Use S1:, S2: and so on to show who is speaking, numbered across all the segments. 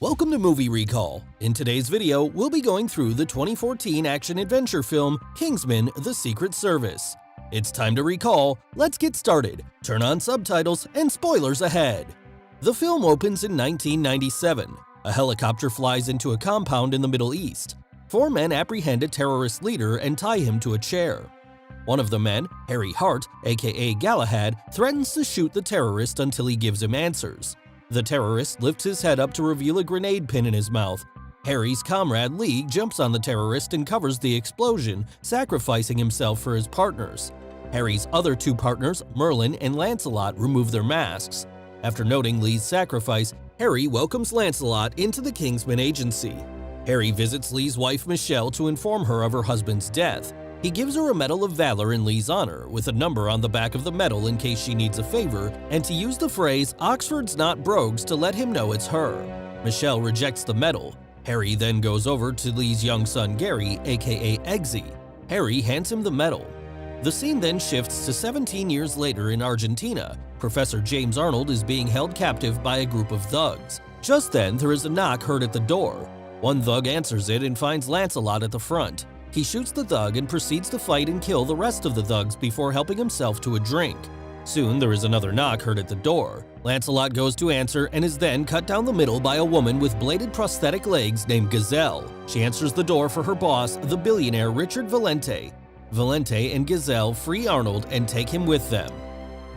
S1: Welcome to Movie Recall. In today's video, we'll be going through the 2014 action-adventure film Kingsman: The Secret Service. It's time to recall, let's get started, turn on subtitles, and spoilers ahead. The film opens in 1997. A helicopter flies into a compound in the Middle East. Four men apprehend a terrorist leader and tie him to a chair. One of the men, Harry Hart, aka Galahad, threatens to shoot the terrorist until he gives him answers. The terrorist lifts his head up to reveal a grenade pin in his mouth. Harry's comrade Lee jumps on the terrorist and covers the explosion, sacrificing himself for his partners. Harry's other two partners, Merlin and Lancelot, remove their masks. After noting Lee's sacrifice, Harry welcomes Lancelot into the Kingsman agency. Harry visits Lee's wife Michelle to inform her of her husband's death. He gives her a Medal of Valor in Lee's honor, with a number on the back of the medal in case she needs a favor, and to use the phrase "Oxford's not brogues" to let him know it's her. Michelle rejects the medal. Harry then goes over to Lee's young son Gary, aka Eggsy. Harry hands him the medal. The scene then shifts to 17 years later in Argentina. Professor James Arnold is being held captive by a group of thugs. Just then, there is a knock heard at the door. One thug answers it and finds Lancelot at the front. He shoots the thug and proceeds to fight and kill the rest of the thugs before helping himself to a drink. Soon, there is another knock heard at the door. Lancelot goes to answer and is then cut down the middle by a woman with bladed prosthetic legs named Gazelle. She answers the door for her boss, the billionaire Richard Valente. Valente and Gazelle free Arnold and take him with them.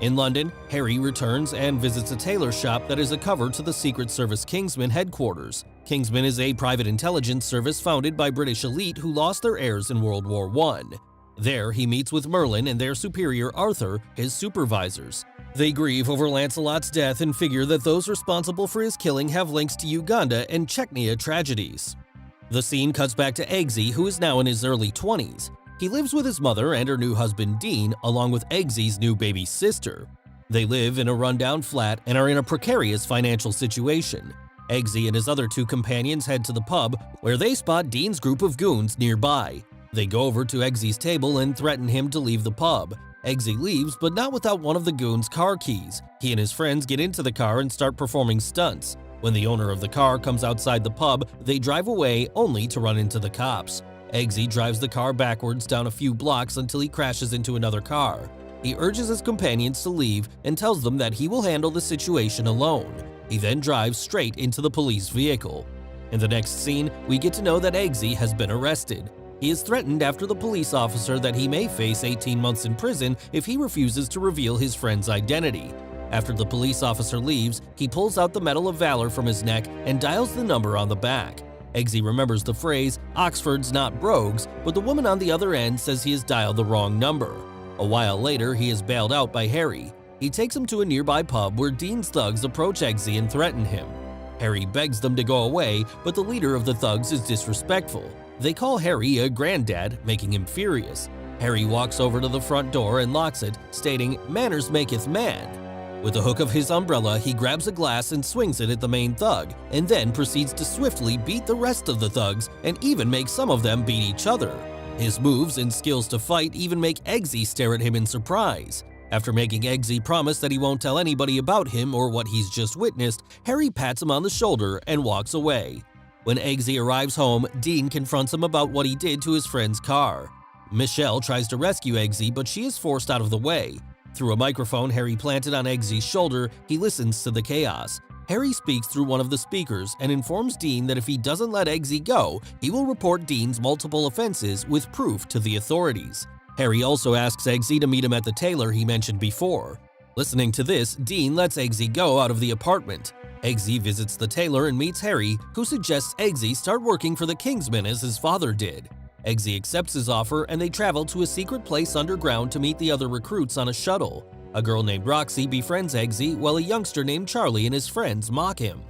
S1: In London, Harry returns and visits a tailor shop that is a cover to the Secret Service Kingsman headquarters. Kingsman is a private intelligence service founded by British elite who lost their heirs in World War I. There, he meets with Merlin and their superior Arthur, his supervisors. They grieve over Lancelot's death and figure that those responsible for his killing have links to Uganda and Chechnya tragedies. The scene cuts back to Eggsy, who is now in his early 20s. He lives with his mother and her new husband Dean, along with Eggsy's new baby sister. They live in a rundown flat and are in a precarious financial situation. Eggsy and his other two companions head to the pub, where they spot Dean's group of goons nearby. They go over to Eggsy's table and threaten him to leave the pub. Eggsy leaves, but not without one of the goons' car keys. He and his friends get into the car and start performing stunts. When the owner of the car comes outside the pub, they drive away only to run into the cops. Eggsy drives the car backwards down a few blocks until he crashes into another car. He urges his companions to leave and tells them that he will handle the situation alone. He then drives straight into the police vehicle. In the next scene, we get to know that Eggsy has been arrested. He is threatened after the police officer that he may face 18 months in prison if he refuses to reveal his friend's identity. After the police officer leaves, he pulls out the Medal of Valor from his neck and dials the number on the back. Eggsy remembers the phrase, "Oxford's not brogues," but the woman on the other end says he has dialed the wrong number. A while later, he is bailed out by Harry. He takes him to a nearby pub where Dean's thugs approach Eggsy and threaten him. Harry begs them to go away, but the leader of the thugs is disrespectful. They call Harry a granddad, making him furious. Harry walks over to the front door and locks it, stating, "Manners maketh man." With the hook of his umbrella, he grabs a glass and swings it at the main thug, and then proceeds to swiftly beat the rest of the thugs and even make some of them beat each other. His moves and skills to fight even make Eggsy stare at him in surprise. After making Eggsy promise that he won't tell anybody about him or what he's just witnessed, Harry pats him on the shoulder and walks away. When Eggsy arrives home, Dean confronts him about what he did to his friend's car. Michelle tries to rescue Eggsy, but she is forced out of the way. Through a microphone Harry planted on Eggsy's shoulder, he listens to the chaos. Harry speaks through one of the speakers and informs Dean that if he doesn't let Eggsy go, he will report Dean's multiple offenses with proof to the authorities. Harry also asks Eggsy to meet him at the tailor he mentioned before. Listening to this, Dean lets Eggsy go out of the apartment. Eggsy visits the tailor and meets Harry, who suggests Eggsy start working for the Kingsmen as his father did. Eggsy accepts his offer and they travel to a secret place underground to meet the other recruits on a shuttle. A girl named Roxy befriends Eggsy while a youngster named Charlie and his friends mock him.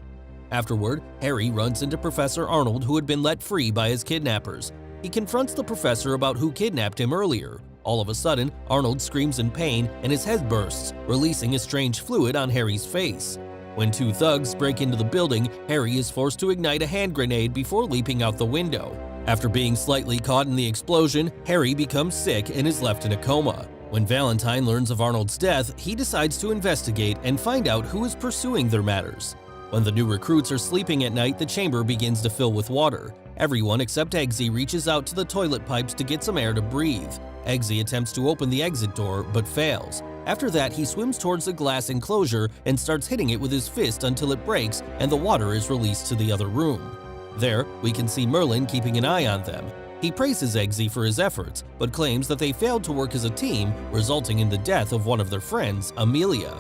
S1: Afterward, Harry runs into Professor Arnold, who had been let free by his kidnappers. He confronts the professor about who kidnapped him earlier. All of a sudden, Arnold screams in pain and his head bursts, releasing a strange fluid on Harry's face. When two thugs break into the building, Harry is forced to ignite a hand grenade before leaping out the window. After being slightly caught in the explosion, Harry becomes sick and is left in a coma. When Valentine learns of Arnold's death, he decides to investigate and find out who is pursuing their matters. When the new recruits are sleeping at night, the chamber begins to fill with water. Everyone except Eggsy reaches out to the toilet pipes to get some air to breathe. Eggsy attempts to open the exit door, but fails. After that, he swims towards the glass enclosure and starts hitting it with his fist until it breaks and the water is released to the other room. There, we can see Merlin keeping an eye on them. He praises Eggsy for his efforts, but claims that they failed to work as a team, resulting in the death of one of their friends, Amelia.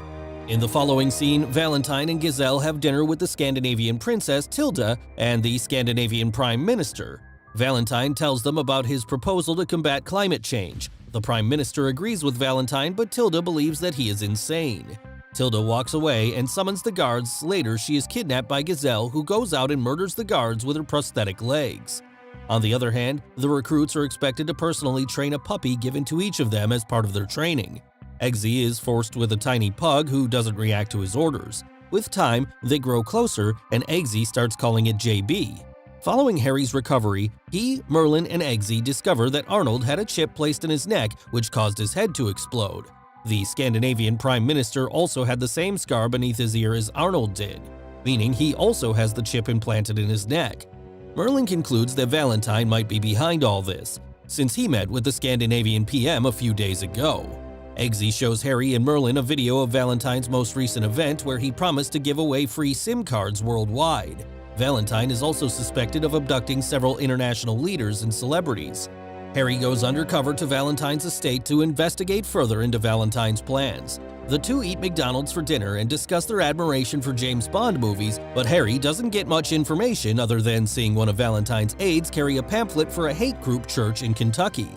S1: In the following scene, Valentine and Giselle have dinner with the Scandinavian princess Tilda and the Scandinavian Prime Minister. Valentine tells them about his proposal to combat climate change. The Prime Minister agrees with Valentine, but Tilda believes that he is insane. Tilda walks away and summons the guards. Later, she is kidnapped by Giselle, who goes out and murders the guards with her prosthetic legs. On the other hand, the recruits are expected to personally train a puppy given to each of them as part of their training. Eggsy is forced with a tiny pug who doesn't react to his orders. With time, they grow closer, and Eggsy starts calling it JB. Following Harry's recovery, he, Merlin, and Eggsy discover that Arnold had a chip placed in his neck which caused his head to explode. The Scandinavian Prime Minister also had the same scar beneath his ear as Arnold did, meaning he also has the chip implanted in his neck. Merlin concludes that Valentine might be behind all this, since he met with the Scandinavian PM a few days ago. Eggsy shows Harry and Merlin a video of Valentine's most recent event where he promised to give away free SIM cards worldwide. Valentine is also suspected of abducting several international leaders and celebrities. Harry goes undercover to Valentine's estate to investigate further into Valentine's plans. The two eat McDonald's for dinner and discuss their admiration for James Bond movies, but Harry doesn't get much information other than seeing one of Valentine's aides carry a pamphlet for a hate group church in Kentucky.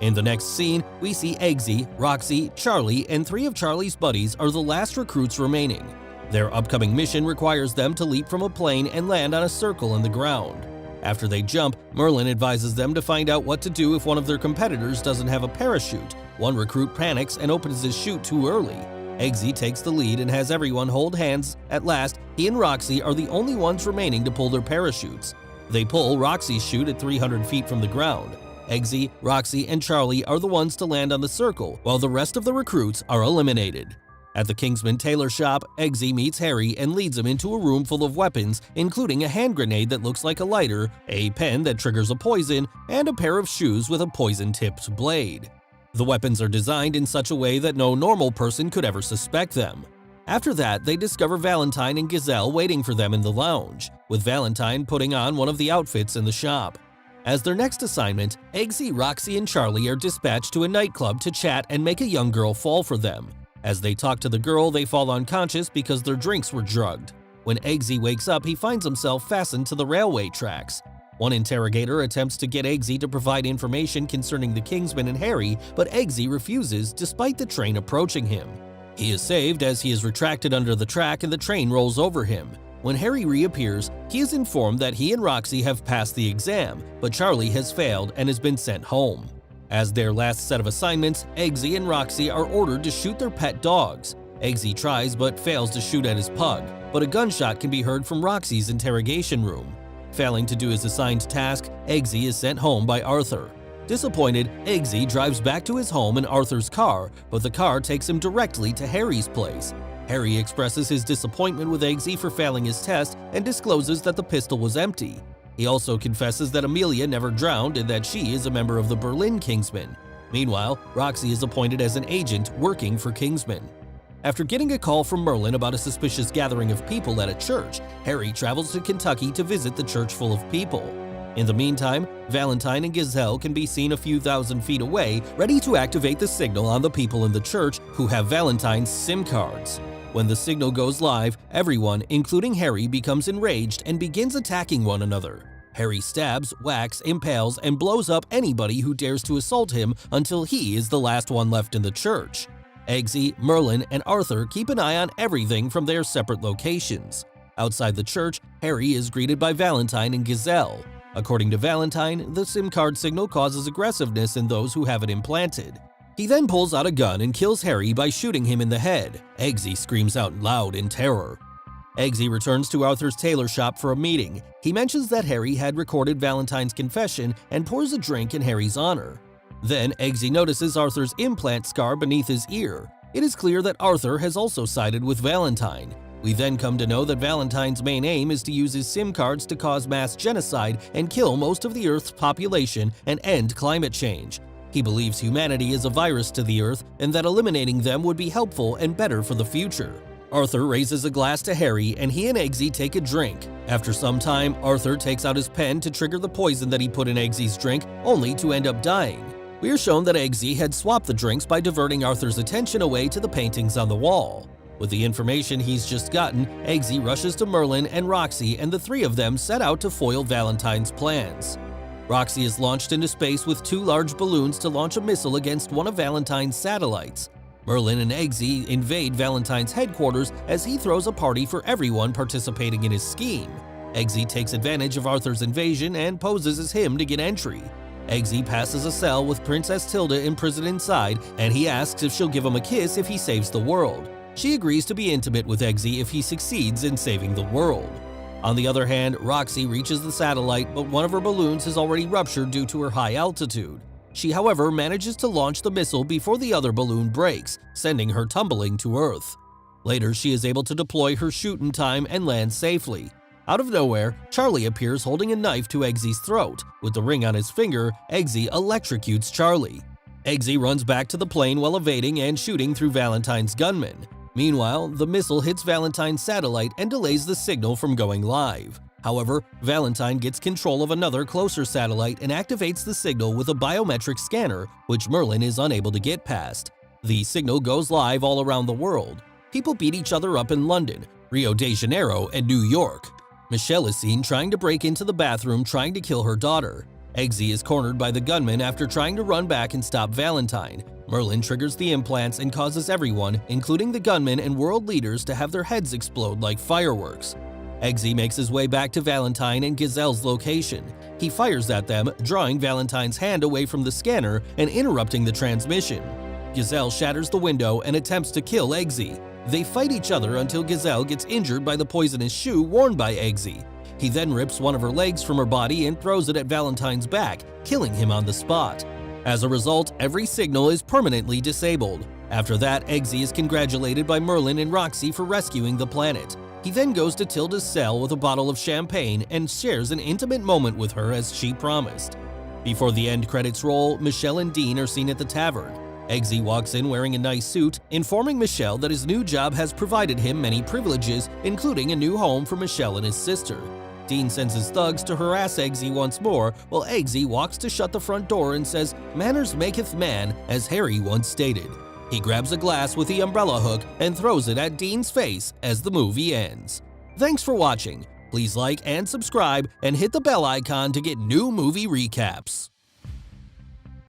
S1: In the next scene, we see Eggsy, Roxy, Charlie, and three of Charlie's buddies are the last recruits remaining. Their upcoming mission requires them to leap from a plane and land on a circle in the ground. After they jump, Merlin advises them to find out what to do if one of their competitors doesn't have a parachute. One recruit panics and opens his chute too early. Eggsy takes the lead and has everyone hold hands. At last, he and Roxy are the only ones remaining to pull their parachutes. They pull Roxy's chute at 300 feet from the ground. Eggsy, Roxy, and Charlie are the ones to land on the circle, while the rest of the recruits are eliminated. At the Kingsman tailor shop, Eggsy meets Harry and leads him into a room full of weapons, including a hand grenade that looks like a lighter, a pen that triggers a poison, and a pair of shoes with a poison-tipped blade. The weapons are designed in such a way that no normal person could ever suspect them. After that, they discover Valentine and Giselle waiting for them in the lounge, with Valentine putting on one of the outfits in the shop. As their next assignment, Eggsy, Roxy, and Charlie are dispatched to a nightclub to chat and make a young girl fall for them. As they talk to the girl, they fall unconscious because their drinks were drugged. When Eggsy wakes up, he finds himself fastened to the railway tracks. One interrogator attempts to get Eggsy to provide information concerning the Kingsman and Harry, but Eggsy refuses despite the train approaching him. He is saved as he is retracted under the track and the train rolls over him. When Harry reappears, he is informed that he and Roxy have passed the exam, but Charlie has failed and has been sent home. As their last set of assignments, Eggsy and Roxy are ordered to shoot their pet dogs. Eggsy tries but fails to shoot at his pug, but a gunshot can be heard from Roxy's interrogation room. Failing to do his assigned task, Eggsy is sent home by Arthur. Disappointed, Eggsy drives back to his home in Arthur's car, but the car takes him directly to Harry's place. Harry expresses his disappointment with Eggsy for failing his test and discloses that the pistol was empty. He also confesses that Amelia never drowned and that she is a member of the Berlin Kingsmen. Meanwhile, Roxy is appointed as an agent working for Kingsman. After getting a call from Merlin about a suspicious gathering of people at a church, Harry travels to Kentucky to visit the church full of people. In the meantime, Valentine and Giselle can be seen a few thousand feet away, ready to activate the signal on the people in the church who have Valentine's SIM cards. When the signal goes live, everyone, including Harry, becomes enraged and begins attacking one another. Harry stabs, whacks, impales, and blows up anybody who dares to assault him until he is the last one left in the church. Eggsy, Merlin, and Arthur keep an eye on everything from their separate locations. Outside the church, Harry is greeted by Valentine and Giselle. According to Valentine, the SIM card signal causes aggressiveness in those who have it implanted. He then pulls out a gun and kills Harry by shooting him in the head. Eggsy screams out loud in terror. Eggsy returns to Arthur's tailor shop for a meeting. He mentions that Harry had recorded Valentine's confession and pours a drink in Harry's honor. Then Eggsy notices Arthur's implant scar beneath his ear. It is clear that Arthur has also sided with Valentine. We then come to know that Valentine's main aim is to use his SIM cards to cause mass genocide and kill most of the Earth's population and end climate change. He believes humanity is a virus to the Earth and that eliminating them would be helpful and better for the future. Arthur raises a glass to Harry and he and Eggsy take a drink. After some time, Arthur takes out his pen to trigger the poison that he put in Eggsy's drink, only to end up dying. We are shown that Eggsy had swapped the drinks by diverting Arthur's attention away to the paintings on the wall. With the information he's just gotten, Eggsy rushes to Merlin and Roxy, and the three of them set out to foil Valentine's plans. Roxy is launched into space with two large balloons to launch a missile against one of Valentine's satellites. Merlin and Eggsy invade Valentine's headquarters as he throws a party for everyone participating in his scheme. Eggsy takes advantage of Arthur's invasion and poses as him to get entry. Eggsy passes a cell with Princess Tilda imprisoned inside, and he asks if she'll give him a kiss if he saves the world. She agrees to be intimate with Eggsy if he succeeds in saving the world. On the other hand, Roxy reaches the satellite, but one of her balloons has already ruptured due to her high altitude. She, however, manages to launch the missile before the other balloon breaks, sending her tumbling to Earth. Later, she is able to deploy her chute in time and land safely. Out of nowhere, Charlie appears holding a knife to Eggsy's throat. With the ring on his finger, Eggsy electrocutes Charlie. Eggsy runs back to the plane while evading and shooting through Valentine's gunman. Meanwhile, the missile hits Valentine's satellite and delays the signal from going live. However, Valentine gets control of another closer satellite and activates the signal with a biometric scanner, which Merlin is unable to get past. The signal goes live all around the world. People beat each other up in London, Rio de Janeiro, and New York. Michelle is seen trying to break into the bathroom trying to kill her daughter. Eggsy is cornered by the gunman after trying to run back and stop Valentine. Merlin triggers the implants and causes everyone, including the gunman and world leaders, to have their heads explode like fireworks. Eggsy makes his way back to Valentine and Gazelle's location. He fires at them, drawing Valentine's hand away from the scanner and interrupting the transmission. Gazelle shatters the window and attempts to kill Eggsy. They fight each other until Gazelle gets injured by the poisonous shoe worn by Eggsy. He then rips one of her legs from her body and throws it at Valentine's back, killing him on the spot. As a result, every signal is permanently disabled. After that, Eggsy is congratulated by Merlin and Roxy for rescuing the planet. He then goes to Tilda's cell with a bottle of champagne and shares an intimate moment with her as she promised. Before the end credits roll, Michelle and Dean are seen at the tavern. Eggsy walks in wearing a nice suit, informing Michelle that his new job has provided him many privileges, including a new home for Michelle and his sister. Dean sends his thugs to harass Eggsy once more, while Eggsy walks to shut the front door and says, "Manners maketh man," as Harry once stated. He grabs a glass with the umbrella hook and throws it at Dean's face as the movie ends. Thanks for watching. Please like and subscribe and hit the bell icon to get new movie recaps.